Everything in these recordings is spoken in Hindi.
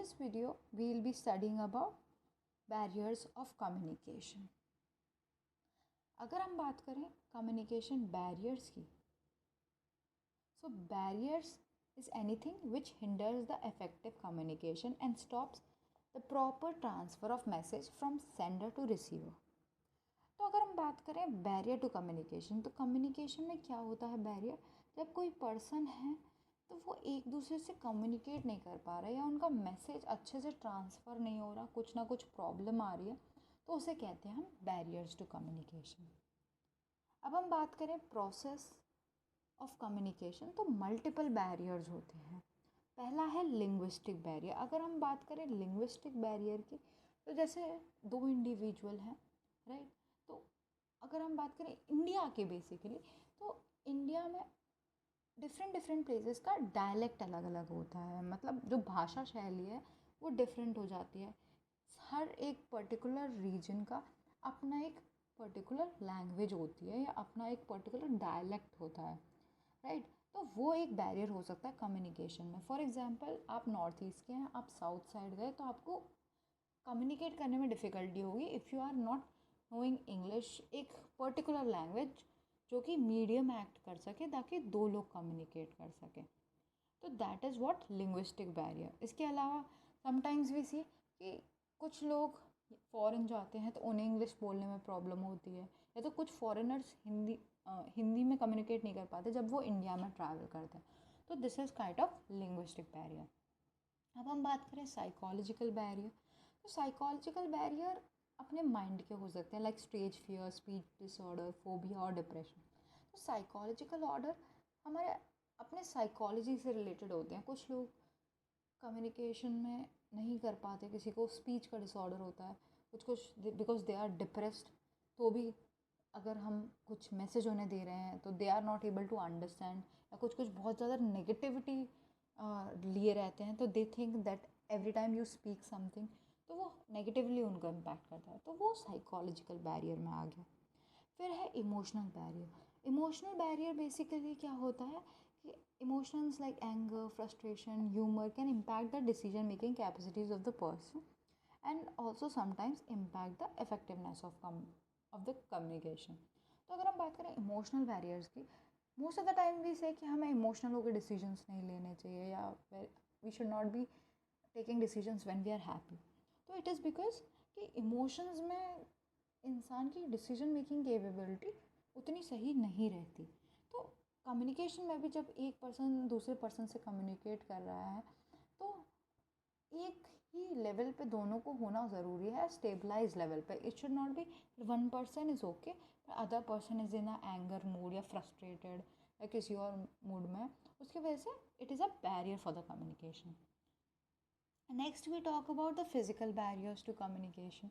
this video, we will be studying about barriers of communication. अगर हम बात करें communication barriers की, so barriers is anything which hinders the effective communication and stops the proper transfer of message from sender to receiver. तो अगर हम बात करें बैरियर टू कम्युनिकेशन, तो कम्युनिकेशन में क्या होता है बैरियर? जब कोई पर्सन है तो वो एक दूसरे से कम्युनिकेट नहीं कर पा रहा है या उनका मैसेज अच्छे से ट्रांसफ़र नहीं हो रहा, कुछ ना कुछ प्रॉब्लम आ रही है, तो उसे कहते हैं हम बैरियर्स टू कम्युनिकेशन. अब हम बात करें प्रोसेस ऑफ कम्युनिकेशन, तो मल्टीपल बैरियर्स होते हैं. पहला है लिंग्विस्टिक बैरियर. अगर हम बात करें लिंग्विस्टिक बैरियर की, तो जैसे दो इंडिविजुअल हैं, राइट. तो अगर हम बात करें इंडिया के बेसिकली, तो इंडिया में डिफरेंट प्लेसेस का डायलेक्ट अलग अलग होता है. मतलब जो भाषा शैली है वो डिफरेंट हो जाती है. हर एक पर्टिकुलर रीजन का अपना एक पर्टिकुलर लैंग्वेज होती है या अपना एक पर्टिकुलर डायलेक्ट होता है, राइट. तो वो एक बैरियर हो सकता है कम्युनिकेशन में. फॉर एग्जांपल, आप नॉर्थ ईस्ट के हैं, आप साउथ साइड गए, तो आपको कम्युनिकेट करने में डिफ़िकल्टी होगी if you are not knowing English, एक पर्टिकुलर लैंग्वेज जो कि मीडियम एक्ट कर सके ताकि दो लोग कम्युनिकेट कर सकें. तो that is what linguistic barrier. इसके अलावा समटाइम्स वी सी कि कुछ लोग फॉरेन जाते हैं तो उन्हें इंग्लिश बोलने में प्रॉब्लम होती है, या तो कुछ फॉरेनर्स हिंदी में कम्युनिकेट नहीं कर पाते जब वो इंडिया में ट्रैवल करते हैं. तो this is kind of linguistic barrier. अब हम बात करें साइकोलॉजिकल बैरियर. तो साइकोलॉजिकल बैरियर अपने माइंड के हो सकते हैं, like stage fear, speech disorder, phobia और डिप्रेशन. तो साइकोलॉजिकल ऑर्डर हमारे अपने साइकोलॉजी से रिलेटेड होते हैं. कुछ लोग कम्युनिकेशन में नहीं कर पाते, किसी को स्पीच का डिसऑर्डर होता है, कुछ बिकॉज दे आर डिप्रेस्ड, तो भी अगर हम कुछ मैसेज उन्हें दे रहे हैं तो they are not able to understand, या कुछ बहुत ज़्यादा नेगेटिविटी लिए रहते हैं, तो they think that every time you speak something, तो वो नेगेटिवली उनको इम्पैक्ट करता है. तो वो साइकोलॉजिकल बैरियर में आ गया. फिर है emotional barrier. Emotional barrier basically क्या होता है कि emotions like anger, frustration, humour can impact the decision making capacities of the person and also sometimes impact the effectiveness of the communication. तो अगर हम बात करें इमोशनल बैरियर्स की, most of the time we say कि हमें इमोशनल होकर डिसीजंस नहीं लेने चाहिए, या we should not be taking decisions when we are happy. तो इट इज़ बिकॉज कि इमोशंस में इंसान की डिसीजन मेकिंग कैपेबिलिटी उतनी सही नहीं रहती. तो कम्युनिकेशन में भी जब एक पर्सन दूसरे पर्सन से कम्युनिकेट कर रहा है, तो एक ही लेवल पे दोनों को होना ज़रूरी है, स्टेबलाइज लेवल पे. It should not be one person is okay, other person is in a anger mood या फ्रस्ट्रेटेड या किसी और मूड में. उसकी वजह से it is a barrier for the communication. Next we talk about the physical barriers to communication.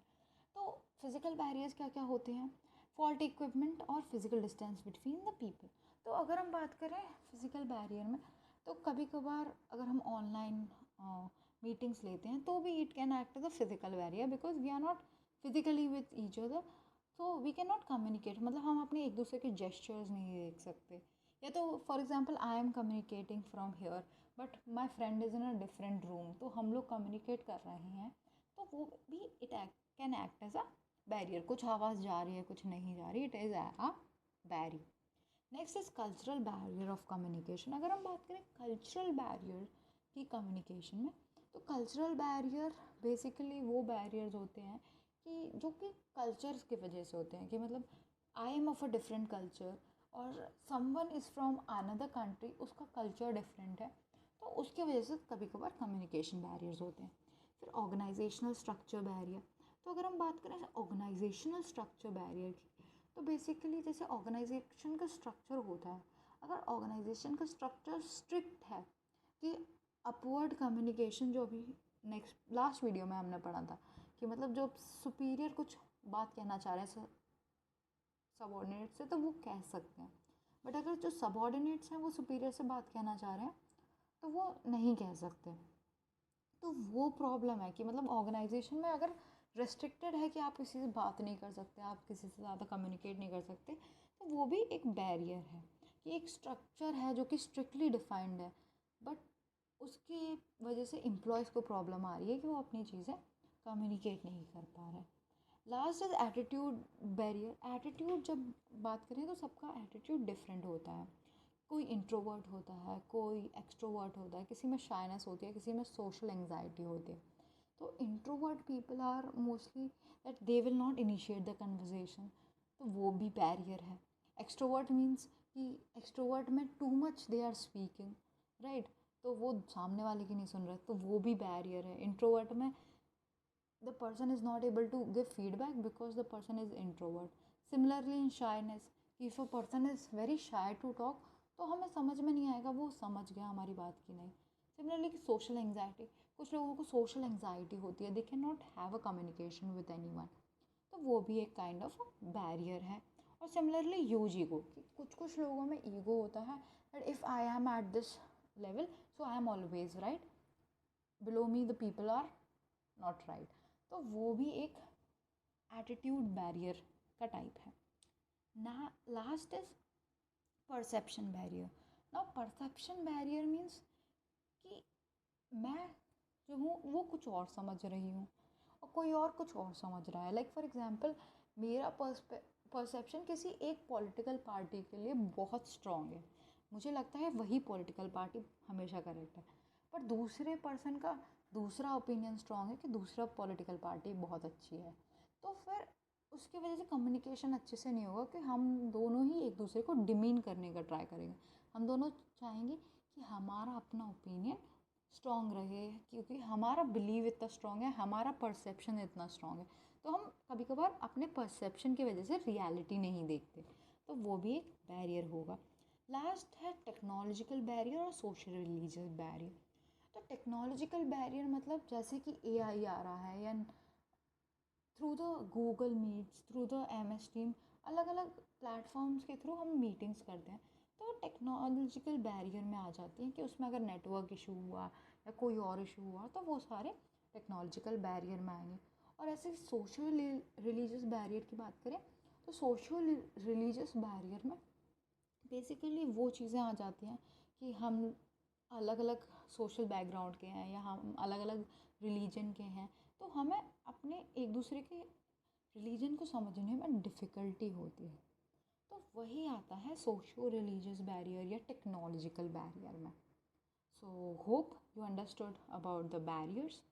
तो फिज़िकल बैरियर्स क्या क्या होते हैं? फॉल्ट इक्विपमेंट और physical distance between the people. तो अगर हम बात करें फिज़िकल बैरियर में, तो कभी कभार अगर हम ऑनलाइन मीटिंग्स लेते हैं तो भी it can act as a physical barrier, because we are not physically with each other, तो वी कैन नॉट कम्युनिकेट. मतलब हम अपने एक दूसरे के जेस्चर्स नहीं देख सकते. या तो for example I am communicating from here but my friend is in a different room, तो हम लोग कम्युनिकेट कर रहे हैं, तो वो भी it can act as a barrier. कुछ आवाज़ जा रही है, कुछ नहीं जा रही, it is a barrier. Next is cultural barrier of communication. अगर हम बात करें कल्चरल बैरियर की कम्युनिकेशन में, तो कल्चरल बैरियर बेसिकली वो बैरियर्स होते हैं कि जो कि कल्चर्स की वजह से होते हैं. कि मतलब I am of a different culture और someone is from another country, उसका कल्चर डिफरेंट है, तो उसकी वजह से कभी कभार कम्युनिकेशन बैरियर्स होते हैं. फिर ऑर्गेनाइजेशनल स्ट्रक्चर बैरियर. तो अगर हम बात करें ऑर्गेनाइजेशनल स्ट्रक्चर बैरियर की, तो बेसिकली जैसे ऑर्गेनाइजेशन का स्ट्रक्चर होता है, अगर ऑर्गेनाइजेशन का स्ट्रक्चर स्ट्रिक्ट है कि अपवर्ड कम्युनिकेशन, जो अभी नेक्स्ट लास्ट वीडियो में हमने पढ़ा था कि मतलब जो सुपीरियर कुछ बात कहना चाह रहे हैं सबऑर्डिनेट से, तो वो कह सकते हैं. बट अगर जो सबऑर्डिनेट्स हैं वो सुपीरियर से बात कहना चाह रहे हैं तो वो नहीं कह सकते. तो वो प्रॉब्लम है कि मतलब ऑर्गेनाइजेशन में अगर रेस्ट्रिक्टेड है कि आप किसी से बात नहीं कर सकते, आप किसी से ज़्यादा कम्युनिकेट नहीं कर सकते, तो वो भी एक बैरियर है. कि एक स्ट्रक्चर है जो कि स्ट्रिक्टली डिफाइंड है, बट उसकी वजह से एम्प्लॉयज़ को प्रॉब्लम आ रही है कि वो अपनी चीज़ें कम्युनिकेट नहीं कर पा रहे हैं। Last is attitude barrier. Attitude जब बात करें तो सबका एटीट्यूड डिफरेंट होता है। कोई इंट्रोवर्ट होता है, कोई एक्सट्रोवर्ट होता है, किसी में शाइनेस होती है, किसी में सोशल एंग्जाइटी होती है। तो introvert people are mostly that they will not initiate the conversation, तो वो भी बैरियर है। एक्सट्रोवर्ट मीन्स कि एक्सट्रोवर्ट में too much they are speaking, right, तो वो सामने वाले की नहीं सुन रहे, तो वो भी बैरियर है। इंट्रोवर्ट में the person is not able to give feedback because the person is introvert. Similarly in shyness, if a person is very shy to talk, तो हमें समझ में नहीं आएगा वो समझ गया हमारी बात की नहीं। सिमिलरली कि सोशल एंग्जाइटी, कुछ लोगों को सोशल एंग्जाइटी होती है, they can not have a communication with anyone, तो वो भी एक काइंड ऑफ बैरियर है। और सिमिलरली ह्यूज ईगो, कुछ कुछ लोगों में ईगो होता है that if I am at this level so I am always right, below me the people are not right, तो वो भी एक एटीट्यूड बैरियर का टाइप है ना। Last is perception barrier. ना परसेप्शन बैरियर मीन्स कि मैं जो हूँ वो कुछ और समझ रही हूँ और कोई और कुछ और समझ रहा है। लाइक फॉर एग्जांपल मेरा परसेप्शन किसी एक पॉलिटिकल पार्टी के लिए बहुत स्ट्रॉन्ग है, मुझे लगता है वही पॉलिटिकल पार्टी हमेशा करेक्ट है, पर दूसरे पर्सन का दूसरा ओपिनियन स्ट्रॉन्ग है कि दूसरा पॉलिटिकल पार्टी बहुत अच्छी है। तो फिर उसकी वजह से कम्युनिकेशन अच्छे से नहीं होगा कि हम दोनों ही एक दूसरे को डिमीन करने का ट्राई करेंगे। हम दोनों चाहेंगे कि हमारा अपना ओपिनियन स्ट्रॉन्ग रहे, क्योंकि हमारा बिलीव इतना स्ट्रॉन्ग है, हमारा परसेप्शन इतना स्ट्रॉन्ग है, तो हम कभी कभार अपने परसेप्शन की वजह से रियलिटी नहीं देखते, तो वो भी एक बैरियर होगा। लास्ट है टेक्नोलॉजिकल बैरियर और सोशल रिलीजियस बैरियर। तो टेक्नोलॉजिकल बैरियर मतलब जैसे कि एआई आ रहा है, या through the Google meets, through the MS team, अलग अलग प्लेटफॉर्म्स के थ्रू हम मीटिंग्स करते हैं, तो टेक्नोलॉजिकल बैरियर में आ जाती हैं कि उसमें अगर नेटवर्क इशू हुआ या कोई और इशू हुआ तो वो सारे टेक्नोलॉजिकल बैरियर में आएंगे। और ऐसे सोशल रिलीजियस बैरियर की बात करें तो सोशल रिलीजियस बैरियर में बेसिकली वो चीज़ें आ जाती हैं कि हम अलग अलग सोशल बैकग्राउंड के हैं या हम अलग अलग रिलीजन के हैं, तो हमें अपने एक दूसरे के रिलीजन को समझने में डिफ़िकल्टी होती है, तो वही आता है सोशो रिलीजियस बैरियर या टेक्नोलॉजिकल बैरियर में। So hope you understood about the barriers.